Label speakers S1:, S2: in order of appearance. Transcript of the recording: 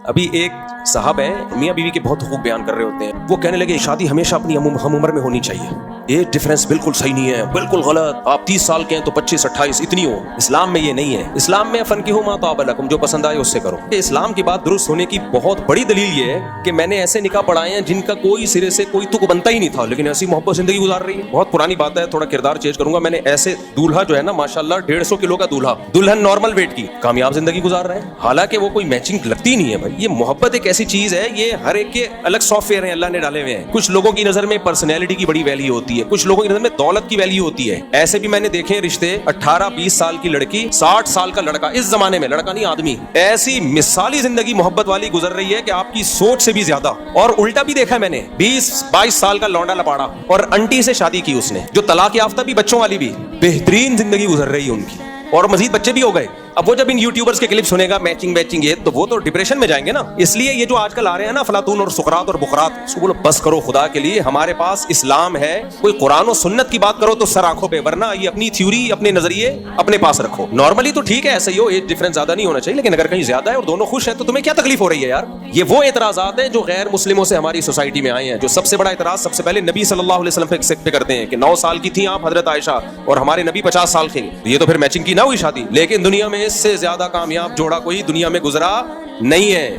S1: अभी एक साहब हैं, मियाँ बीवी के बहुत हुकूक बयान कर रहे होते हैं। वो कहने लगे शादी हमेशा अपनी हम उम्र में होनी चाहिए, ये डिफरेंस बिल्कुल सही नहीं है, बिल्कुल गलत। आप 30 साल के हैं तो 25-28 इतनी हो, इस्लाम में ये नहीं है। इस्लाम में फनकिहू मा ताब लकुम, जो पसंद आए उससे करो। इस्लाम की बात दुरुस्त होने की बहुत बड़ी दलील ये है कि मैंने ऐसे निकाह पढ़ाए हैं जिनका कोई सिरे से कोई तुक बनता ही नहीं था, लेकिन ऐसी मोहब्बत जिंदगी गुजार रही है। बहुत पुरानी बात है, थोड़ा किरदार चेंज करूंगा। मैंने ऐसे दूल्हा जो है ना, माशाल्लाह 150 किलो का दूल्हा, दुल्हन नॉर्मल वेट की, कामयाब जिंदगी गुजार रहे हैं। हालांकि वो कोई मैचिंग लगती नहीं है भाई। ये मोहब्बत एक ऐसी चीज है, ये हर एक के अलग सॉफ्टवेयर हैं अल्लाह ने डाले हुए हैं। कुछ लोगों की नजर में पर्सनैलिटी की बड़ी वैल्यू होती है, कुछ लोगों की नजर में दौलत की वैल्यू होती है। ऐसे भी मैंने देखे रिश्ते, 18-20 साल की लड़की, 60 साल का लड़का। इस जमाने में लड़का नहीं आदमी। ऐसी मिसाली जिंदगी मोहब्बत वाली गुजर रही है कि आपकी सोच से भी ज्यादा। और उल्टा भी देखा मैंने, 20-22 साल का लौंडा लपाड़ा और आंटी से शादी की उसने, जो तलाक याफ्ता भी, बच्चों वाली भी, बेहतरीन जिंदगी गुजर रही है उनकी, और मजीद बच्चे भी हो गए। अब वो जब इन यूट्यूबर्स के क्लिप सुनेगा मैचिंग ये, तो वो तो डिप्रेशन में जाएंगे ना। इसलिए ये जो आजकल आ रहे हैं ना अफलातून और सुकरात और बुकरात, उसको बोलो बस करो खुदा के लिए, हमारे पास इस्लाम है। कोई कुरान और सुन्नत की बात करो तो सर आंखों पे, वरना ये अपनी थ्योरी, अपने नजरिए अपने पास रखो। नॉर्मली तो ठीक है, ऐसा ही हो, एज डिफरेंस ज्यादा नहीं होना चाहिए, लेकिन अगर कहीं ज्यादा है और दोनों खुश हैं तो तुम्हें क्या तकलीफ हो रही है यार। ये वो एतराजात हैं जो गैर मुस्लिमों से हमारी सोसाइटी में आए हैं। जो सबसे बड़ा एतराज सबसे पहले नबी सल्लल्लाहु अलैहि वसल्लम पे करते हैं कि 9 साल की थी आप हजरत आयशा और हमारे नबी 50 साल के। ये तो फिर मैचिंग की ना हुई शादी। लेकिन दुनिया में इससे ज्यादा कामयाब जोड़ा कोई दुनिया में गुजरा नहीं है।